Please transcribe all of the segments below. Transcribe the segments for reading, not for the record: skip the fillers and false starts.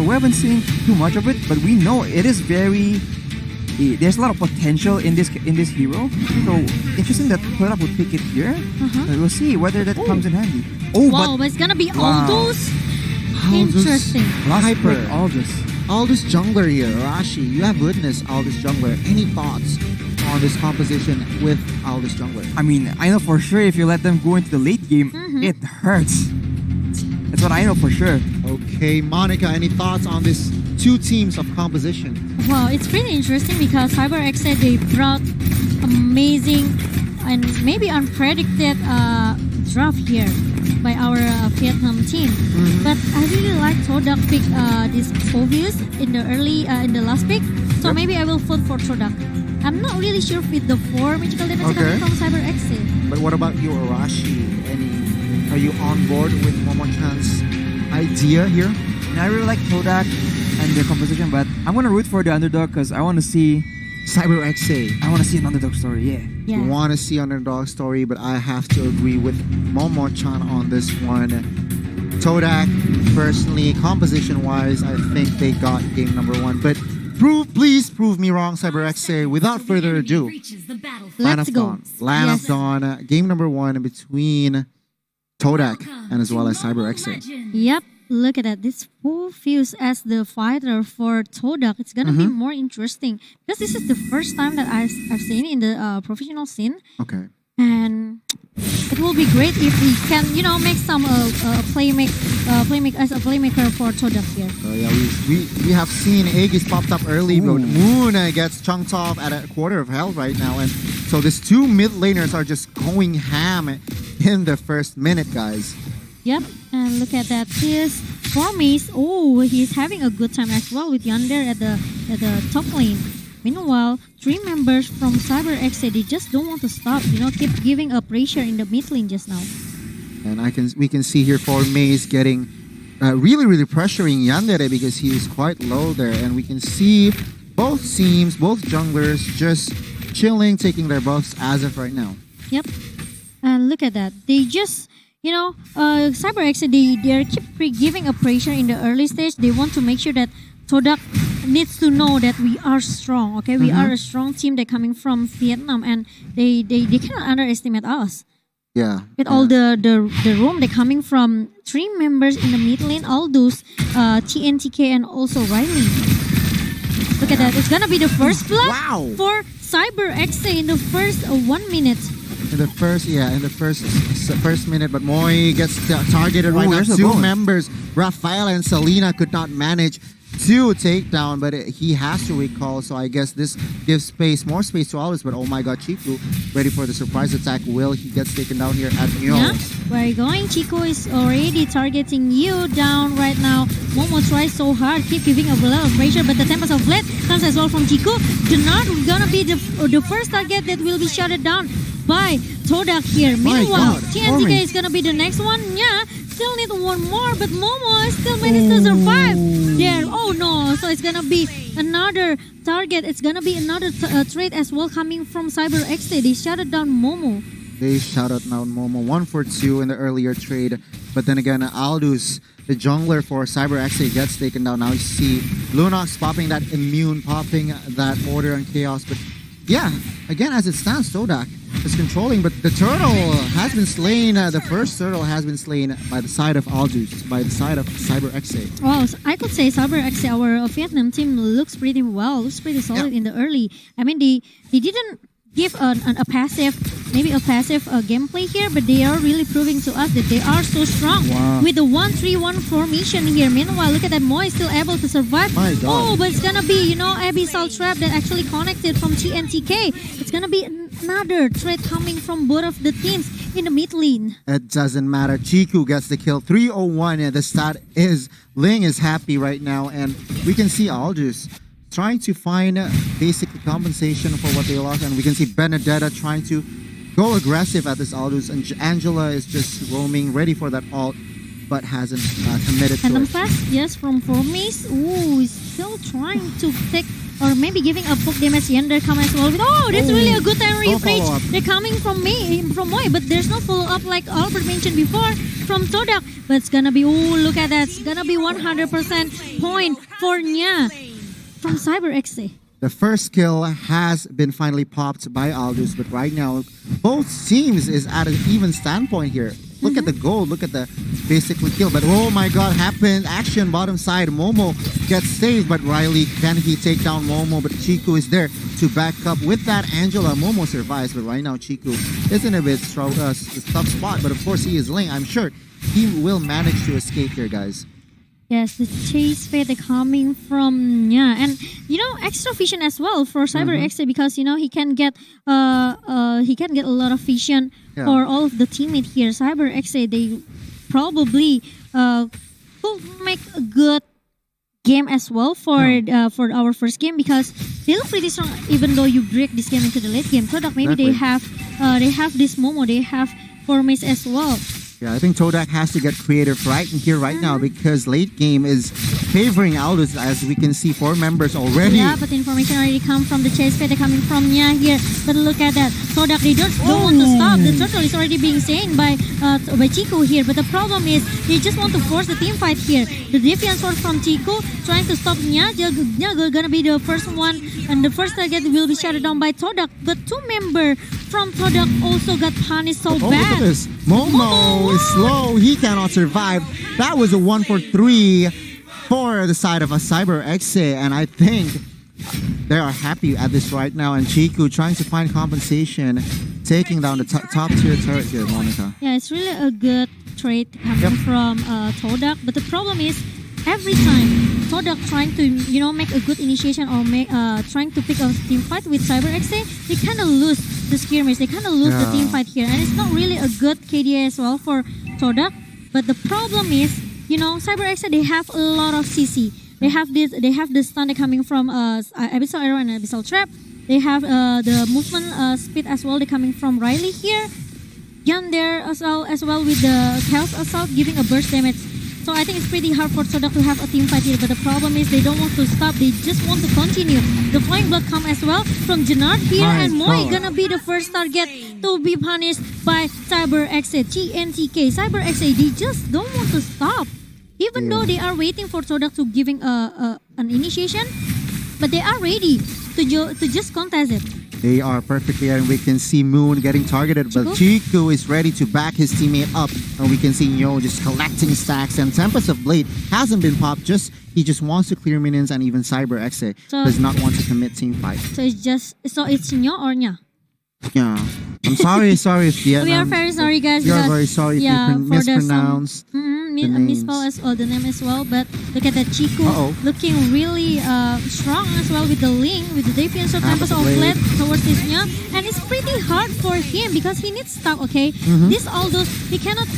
So we haven't seen too much of it, but we know it is very. There's a lot of potential in this hero. So interesting that Todak would pick it here. But we'll see whether that comes in handy. Wow, but it's gonna be Aldous. Interesting. Hyper Aldous jungler here, Rashi. You have witnessed Aldous jungler. Any thoughts on this composition with Aldous jungler? I mean, I know for sure if you let them go into the late game, it hurts. That's what I know for sure. Okay, Monica, any thoughts on this two teams of composition? Well, it's pretty interesting because EXE, they brought amazing and maybe unpredicted draft here by our Vietnam team. But I really like Todak pick this obvious in the last pick. So maybe I will vote for Todak. I'm not really sure with the 4 magical damage coming from EXE. But what about you, Arashi? Are you on board with Momo-chan's idea here? And I really like Todak and their composition, but I'm gonna root for the underdog because I want to see EXE. I want to see an underdog story. Yeah. You want to see underdog story, but I have to agree with Momo-chan on this one. Todak, personally, composition-wise, I think they got game number 1. But please prove me wrong, EXE. Without further ado, Let's go. Land of Dawn, game number 1 between Todak and as well as EXE. Yep. Look at that. This full fuse as the fighter for Todak. It's gonna be more interesting because this is the first time that I've seen in the professional scene. Okay. And it will be great if we can, make some playmaker for Todak here. We have seen Aegis popped up early, but Moon gets chunked off at a quarter of health right now, and so these two mid laners are just going ham in the first minute, guys. Yep, and look at that. This Formis, he's having a good time as well with Yandere at the top lane. Meanwhile, 3 members from EXE, they just don't want to stop. Keep giving a pressure in the mid lane just now. And we can see here Formis getting really pressuring Yandere because he is quite low there, and we can see both teams, both junglers, just chilling, taking their buffs as of right now. Yep, and look at that. They just. EXE, they keep giving a pressure in the early stage. They want to make sure that Todak needs to know that we are strong. Okay, we are a strong team. They're coming from Vietnam, and they cannot underestimate us. Yeah. With all the room, they're coming from 3 members in the mid lane, Aldous, TNTK, and also Riley. Look at that. It's gonna be the first blood for EXE in the first 1 minute. In the first minute, but Moy gets targeted right now. 2 members, Rafael and Selena, could not manage to take down, but he has to recall. So I guess this gives more space to Aldous. But oh my God, Chico ready for the surprise attack. He gets taken down here at Mio. Yeah, where are you going? Chico is already targeting you down right now. Momo tries so hard, keep giving a lot of pressure, but the Tempest of Blade comes as well from Chico. Not gonna be the first target that will be shutted down by Todak here. Meanwhile, TNTK is gonna be the next one. Yeah, still need 1 more, but Momo still managed to survive there. Oh no, so it's gonna be another target. It's gonna be another trade as well coming from EXE. They shutted down Momo. They shouted down Momo 1 for 2 in the earlier trade, but then again, Aldous, the jungler for EXE, gets taken down. Now you see Lunox popping that immune, popping that order and chaos, but yeah, again, as it stands, Todak is controlling, but the turtle has been slain. The first turtle has been slain by the side of Aldous, by the side of EXE. Well, so I could say EXE, our Vietnam team, looks pretty well, looks pretty solid in the early. I mean, they didn't give a passive gameplay here, but they are really proving to us that they are so strong with the 1-3-1 formation here. Meanwhile, look at that, Moy still able to survive. Oh, but it's gonna be, Abyssal Trap that actually connected from TNTK. It's gonna be another threat coming from both of the teams in the mid lane. It doesn't matter. Chiku gets the kill. 301. The stat is Ling is happy right now, and we can see Aldous trying to find basically compensation for what they lost, and we can see Benedetta trying to go aggressive at this Aldous, and Angela is just roaming, ready for that ult, but hasn't committed to it. Fast, yes, from Formis. Ooh, he's still trying to take or maybe giving a poke damage. Yonder come as well with, that's really a good time No reach. follow-up. They're coming from Moy, but there's no follow-up like Albert mentioned before from Todak. But it's gonna be, look at that, it's gonna be 100% point for Nya from Cyber EXE. The first kill has been finally popped by Aldous, but right now, both teams is at an even standpoint here. Look at the gold, look at the basically kill. But oh my god, happened. Action bottom side. Momo gets saved, but Riley, can he take down Momo? But Chiku is there to back up with that. Angela, Momo survives, but right now Chiku is in a bit tough spot. But of course he is late. I'm sure he will manage to escape here, guys. Yes, the chase fate coming from and extra vision as well for Cyber EXE because he can get a lot of vision for all of the teammate here. Cyber EXE, they probably could make a good game as well for our first game because they look pretty strong even though you break this game into the late game. Todak, maybe they have this Momo, they have Formis as well. Yeah, I think Todak has to get creative right here, right now, because late game is favoring Aldous, as we can see 4 members already. Yeah, but the information already come from the chase fate coming from Nya here. But look at that, Todak, they don't want to stop. The turtle is already being slain by Chiku here. But the problem is, they just want to force the team fight here. The Defiant Sword from Chiku trying to stop Nya. Nya gonna be the first one, and the first target will be shut down by Todak. But 2 members from Todak also got punished so bad. Look at this. Momo is slow. He cannot survive. That was a 1 for 3 for the side of a Cyber EXE. And I think they are happy at this right now. And Chiku trying to find compensation, taking down the top tier turret here, Monica. Yeah, it's really a good trade coming from Todak. But the problem is, every time Todak trying to make a good initiation or trying to pick a team fight with Cyber EXE, they kind of lose the skirmish. They kind of lose the team fight here, and it's not really a good KDA as well for Todak. But the problem is, Cyber EXE, they have a lot of CC. They have the stun coming from Abyssal Arrow and Abyssal Trap. They have the movement speed as well. They're coming from Riley here. Yan there as well with the Chaos Assault giving a burst damage. So I think it's pretty hard for Todak to have a team fight here, but the problem is they don't want to stop. They just want to continue. The Flying Blood come as well from Jannard here, and Moy gonna be the first target to be punished by Cyber EXE. TNTK. Cyber EXE, they just don't want to stop. Even though they are waiting for Todak to giving an initiation, but they are ready to just contest it. They are perfectly there, and we can see Moon getting targeted, but Chiku is ready to back his teammate up, and we can see Nyo just collecting stacks, and Tempest of Blade hasn't been popped, he just wants to clear minions, and even Cyber EXE does not want to commit team fight. So it's Nyo or Nya? Yeah. I'm sorry if we are very sorry, guys. We are very sorry if you mispronounced misspell the name as well. But look at that, Chiku looking really strong as well with the link, with the Defiant Sword Tempest of Blade towards his Nya. And it's pretty hard for him because he needs stock, okay? This Aldous, he cannot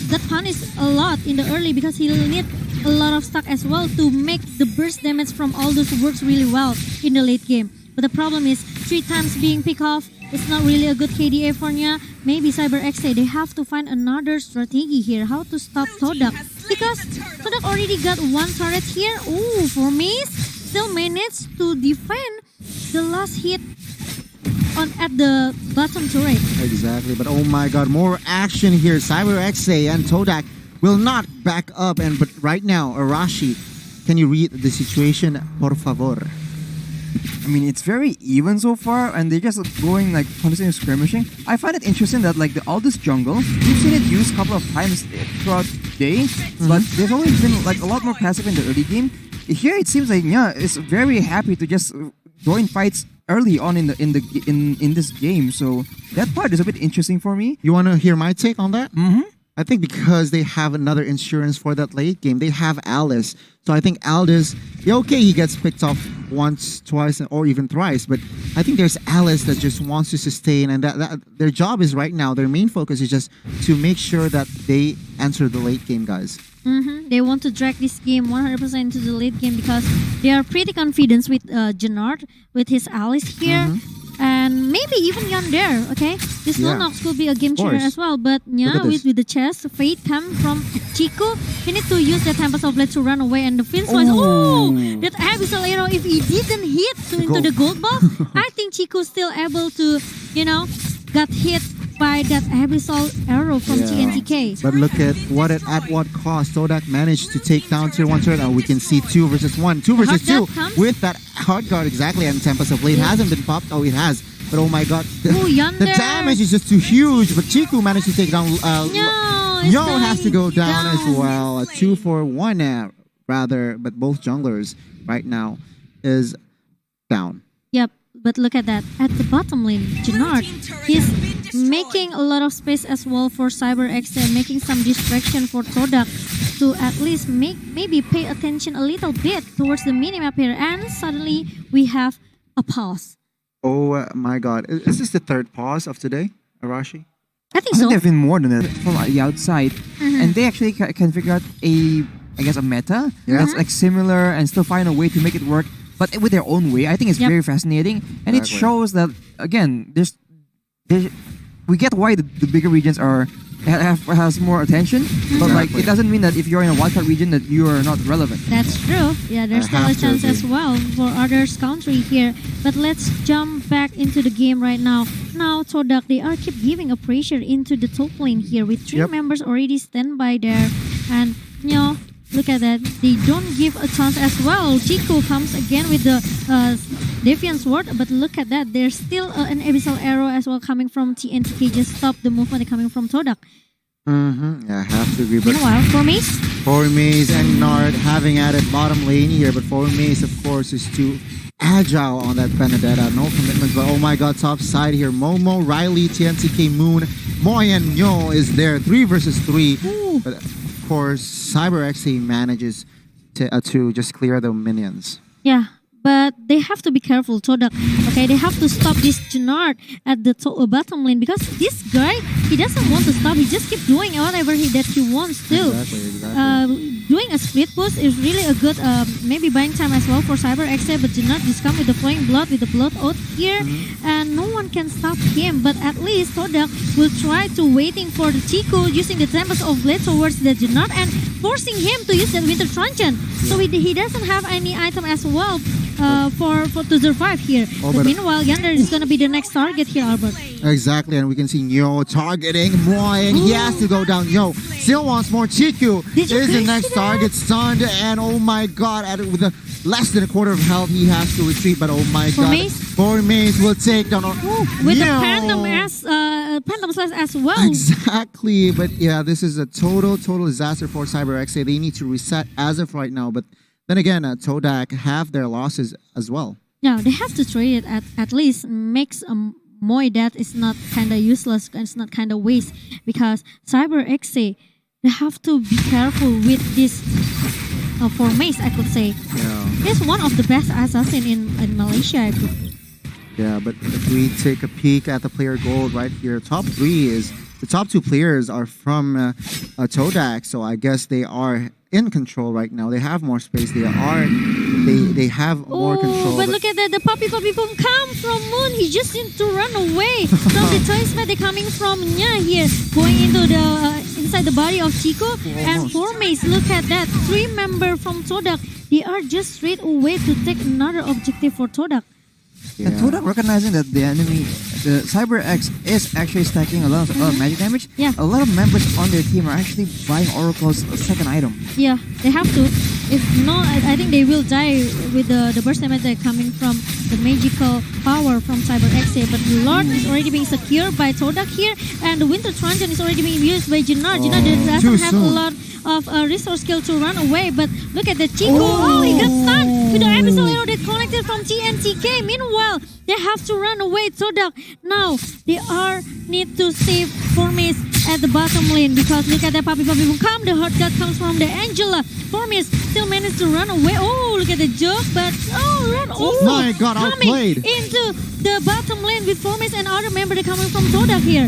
get punished a lot in the early because he'll need a lot of stock as well to make the burst damage from Aldous works really well in the late game. But the problem is 3 times being picked off. It's not really a good KDA for Nya. Maybe Cyber EXE, they have to find another strategy here. How to stop Todak. Because Todak already got 1 turret here. Ooh, for me, still managed to defend the last hit at the bottom turret. Exactly, but oh my god, more action here. Cyber EXE and Todak will not back up. But right now, Arashi, can you read the situation, por favor? I mean, it's very even so far, and they're just going like constantly skirmishing. I find it interesting that like the Aldous jungle, we've seen it used a couple of times throughout the day, but they've always been like a lot more passive in the early game. Here it seems like is very happy to just join fights early on in this game. So that part is a bit interesting for me. You want to hear my take on that? I think because they have another insurance for that late game. They have Alice. So I think Aldous, he gets picked off once, twice, or even thrice. But I think there's Alice that just wants to sustain. And that their job is right now, their main focus is just to make sure that they enter the late game, guys. They want to drag this game 100% into the late game because they are pretty confident with Jannard, with his Alice here. And and maybe even Yonder. Okay, this Lunox could be a game changer as well. But yeah, with the chest, Fate come from Chico. He need to use the Tempest of Blade to run away, and the Fin's wise. Oh, that Abyssal Arrow! If he didn't hit into the gold ball, I think Chico's still able to, got hit by that Abyssal Arrow from TNTK. But look at what cost Todak managed to take down Tier 1 turret. We can see 2 versus 1, 2 versus 2 with that hard guard exactly, and Tempest of Blade hasn't been popped. Oh, it has. But oh my god, the damage is just too huge. But Chico managed to take down. Yo has to go down as well. A 2 for 1 rather, but both junglers right now is down. Yep, but look at that. At the bottom lane, Jannard is making a lot of space as well for CyberXE, making some distraction for Todak to at least maybe pay attention a little bit towards the minimap here. And suddenly we have a pause. Oh my god. Is this the third pause of today, Arashi? I think so. There've been more than that from the outside, and they actually can figure out a meta that's like similar and still find a way to make it work, but with their own way. I think it's very fascinating, and it shows that again, we get why the bigger regions has more attention, but like it doesn't mean that if you're in a wildcard region that you are not relevant. That's true. Yeah, there's still a chance as well for others' country here. But let's jump back into the game right now. Now Todak, they are keep giving a pressure into the top lane here with 3 members already stand by there, and look at that. They don't give a chance as well. Chico comes again with the Defiant Sword, but look at that. There's still an Abyssal Arrow as well coming from TNTK. Just stop the movement coming from Todak. Yeah, I have to agree. But meanwhile, Formace and Nard having added bottom lane here, but Formace, of course, is too agile on that Benedetta. No commitments, but oh my god, top side here. Momo, Riley, TNTK, Moon, Moy, and Nyo is there. 3 versus 3. Ooh. But of course, CyberXE manages to just clear the minions. Yeah, but they have to be careful, Todak. Okay, they have to stop this Jannard at the bottom lane, because this guy, he doesn't want to stop. He just keep doing whatever that he wants to. Exactly. Doing a split push is really a good maybe buying time as well for CyberXE, but Jannard just come with the flowing blood, with the blood oath here, and no one can stop him. But at least Todak will try to waiting for the Chico using the Tempest of Blade towards the Jannard and forcing him to use the Winter Truncheon. So he doesn't have any item as well for to survive here. But meanwhile, Yonder is going to be the next target here, Albert. Exactly, and we can see Nyo targeting Moy, and he has to go down. Nyo still wants more. Chico is the next target, stunned, and oh my god, with less than a quarter of health, he has to retreat. But oh my god, Formace will take down with the Phantom Slash as well. Exactly, but yeah, this is a total disaster for CyberXE. They need to reset as of right now, but then again, Todak have their losses as well. Yeah, they have to trade it at least makes Moy that is not kind of useless, it's not kind of waste, because CyberXE, they have to be careful with this Formace, I could say. Yeah. He's one of the best assassin in Malaysia, I could. Yeah, but if we take a peek at the player gold right here, top 3 is the top 2 players are from Todak, so I guess they are in control right now. They have more space. They have more control. But look at that, the puppy boom come from Moon. He just needs to run away from the transfer. They're coming from Nya here, going into the inside the body of Chico. And Formace, look at that, 3 member from Todak. They are just straight away to take another objective for Todak. Yeah. And Todak recognizing that the enemy, the CyberXE, is actually stacking a lot of magic damage. Yeah. A lot of members on their team are actually buying Oracle's second item. Yeah, they have to. If not, I think they will die with the burst damage coming from the magical power from CyberXE. But Lord is already being secured by Todak here, and the Winter Truncheon is already being used by Jannard. Jannard doesn't have a lot of resource skill to run away, but look at the Chico. Oh, he got stunned with the Abyssal Arrow that connected from TNTK. Meanwhile, they have to run away. Todak now they need to save Formace at the bottom lane, because look at that puppy boom come. The hot cut comes from the Angela. Formace still managed to run away. Oh, look at the joke, but Lord also my god, outplayed into the bottom lane with Formace and other member coming from Todak here.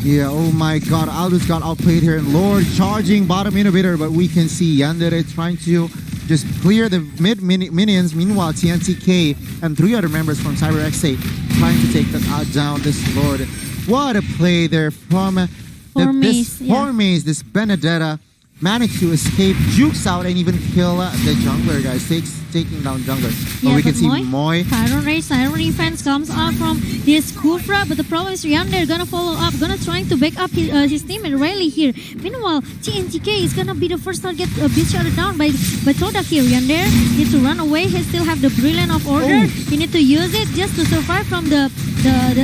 Yeah, oh my god, Aldous got outplayed here, and Lord charging bottom inhibitor, but we can see Yandere trying to just clear the minions. Meanwhile, TNTK and 3 other members from Cyber XA trying to take down this Lord. What a play there from this Benedetta. Managed to escape, jukes out, and even kill the jungler, guys. Taking down jungler. But we can see Moy. Siren Defense comes out from this Kufra, but the problem is Yonder gonna follow up, gonna trying to back up his teammate Riley here. Meanwhile, TNTK is gonna be the first target beat shot down by Todak here. Yonder needs to run away. He still have the Brilliant of Order. He need to use it just to survive from the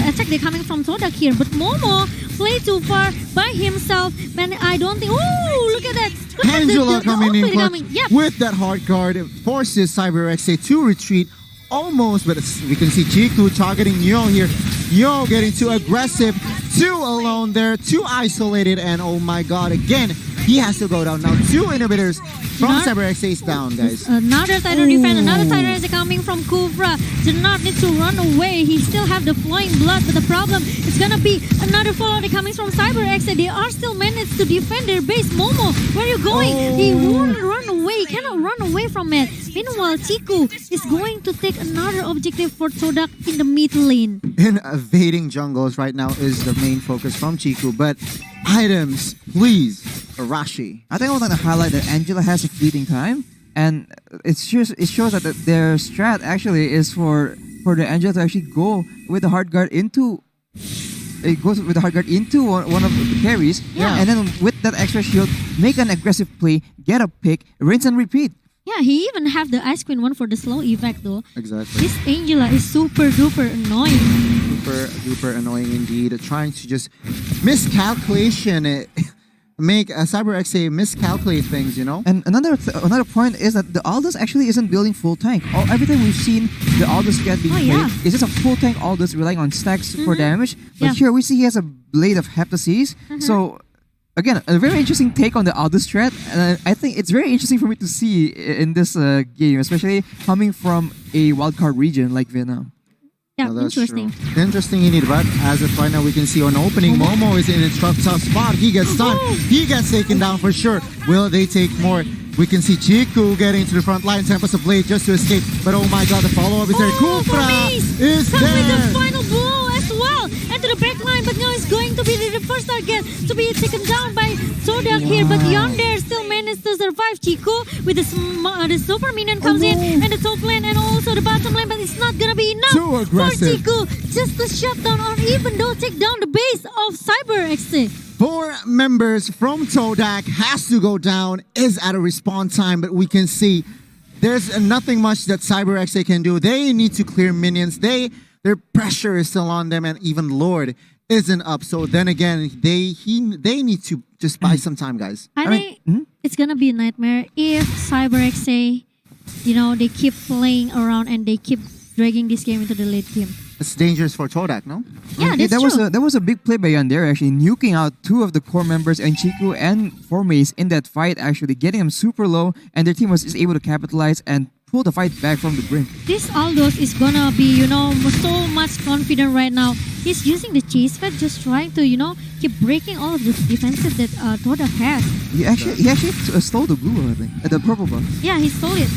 attack they're coming from Todak here. But Momo played too far by himself, and I don't think. Oh, look at that! Angela coming in clutch with that hard guard forces Cyber XA to retreat almost, but we can see Chiku targeting Yo here. Yo getting too aggressive, too alone there, too isolated, and oh my god, again, he has to go down. Now 2 inhibitors from Cyber XA is down, guys. Another Siren defense, another Siren is coming from Kufra. Do not need to run away. He still have the flowing blood, but the problem is gonna be another follow coming from Cyber XA. They are still managed to defend their base. Momo, where are you going? He won't run away. He cannot run away from it. Meanwhile, Chiku is going to take another objective for Todak in the mid lane. Invading jungles right now is the main focus from Chiku, but items, please, Arashi. I think I would like to highlight that Angela has a fleeting time, and it shows that their strat actually is for the Angela to actually go with the hard guard into. It goes with the hard guard into one of the carries, and then with that extra shield, make an aggressive play, get a pick, rinse and repeat. Yeah, he even have the Ice Queen one for the slow effect though. Exactly. This Angela is super duper annoying. Super duper annoying indeed. Trying to just miscalculation, make Cyber XA miscalculate things, you know? And another point is that the Aldous actually isn't building full tank. Everything we've seen the Aldous get being played is just a full tank Aldous relying on stacks for damage. But here we see he has a Blade of Heptases. So again, a very interesting take on the Aldous strat, and I think it's very interesting for me to see in this game, especially coming from a wildcard region like Vietnam. Yeah, interesting. True. Interesting indeed, but as of right now, we can see on opening, Momo is in a tough spot. He gets stunned. He gets taken down for sure. Will they take more? We can see Chiku getting to the front line, Tempest of Blade just to escape. But oh my god, the follow-up is there. Kufra is there. With the final blow as well. And to the back line, but now it's going to be the first target to be taken down by Todak here. But Yonder still managed to survive. Chiku with the super minion comes in, and the top lane and also the bottom lane, but it's not gonna be enough for Chiku just to shut down or even though take down the base of Cyber XA. 4 members from Todak has to go down, is at a respawn time, but we can see there's nothing much that Cyber XA can do. They need to clear minions. Their pressure is still on them, and even Lord isn't up. So then again, they need to just buy some time, guys. I think it's gonna be a nightmare if Cyber XA, they keep playing around and they keep dragging this game into the late game. It's dangerous for Todak, no? Yeah, that's true. That was a big play by Yandere, actually nuking out 2 of the core members, and Chiku and Formace in that fight, actually getting them super low, and their team was able to capitalize and pull the fight back from the brink. This Aldous is gonna be, so much confident right now. He's using the chase fed, just trying to, keep breaking all of the defensive that Todak has. He actually stole the blue, I think, the purple buff. Yeah, he stole it.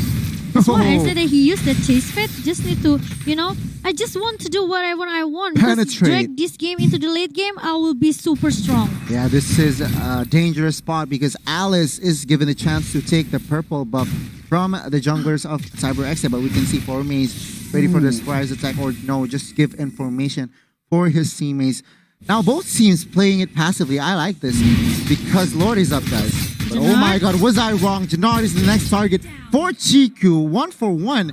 That's why I said that he used the chase fit. Just need to, I just want to do whatever I want. Because drag this game into the late game, I will be super strong. Yeah, this is a dangerous spot because Alice is given the chance to take the purple buff from the junglers of Cyber XA, but we can see Formace ready for the surprise attack, or no, just give information for his teammates. Now both teams playing it passively. I like this because Lord is up, guys. But oh my god, was I wrong? Jannard is the next target for Chiku. 1-for-0.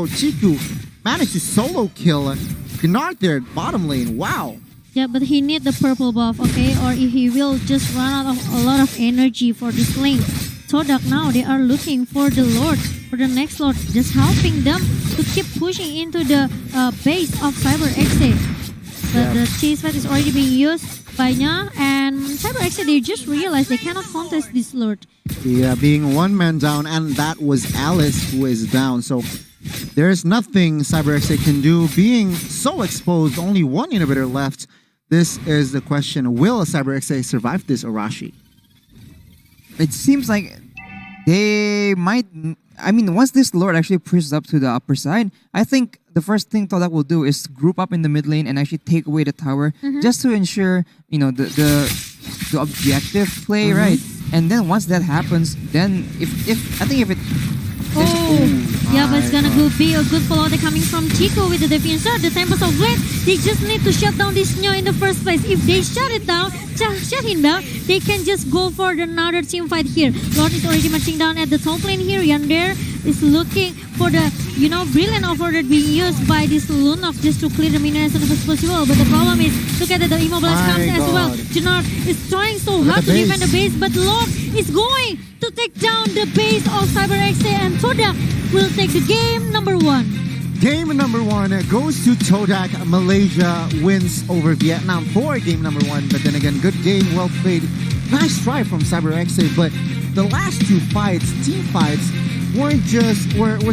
Chiku managed to solo kill Jannard there at bottom lane. Wow. Yeah, but he need the purple buff, okay? Or if he will just run out of a lot of energy for this lane. Todak now, they are looking for the Lord, for the next Lord, just helping them to keep pushing into the base of Cyber XA. But the chase fight is already being used by Nya, and Cyber XA, they just realized they cannot contest this Lord. Yeah, being 1 man down, and that was Alice who is down. So there's nothing Cyber XA can do. Being so exposed, only 1 inhibitor left. This is the question. Will Cyber XA survive this Arashi? It seems like they might. I mean, once this Lord actually pushes up to the upper side, I think the first thing Todak will do is group up in the mid lane and actually take away the tower, just to ensure the objective play, right? And then once that happens, then if it. Yeah, but it's gonna be a good follow coming from Chico with the defense. The Tempest of Blade, they just need to shut down this Neo in the first place. If they shut him down, they can just go for another team fight here. Lord is already marching down at the top lane here. Yandere is looking for the, brilliant offer that being used by this Lunok just to clear the minion as soon as possible. But the problem is, look at it, the Immobilize comes as well. Jannard is trying so hard to defend the base, but Lord is going to take down the base of Cyber EXE, and Todak will take the game number 1. Game number 1 goes to Todak. Malaysia wins over Vietnam for game number 1. But then again, good game, well played. Nice try from Cyber EXE, but the last 2 fights, team fights, were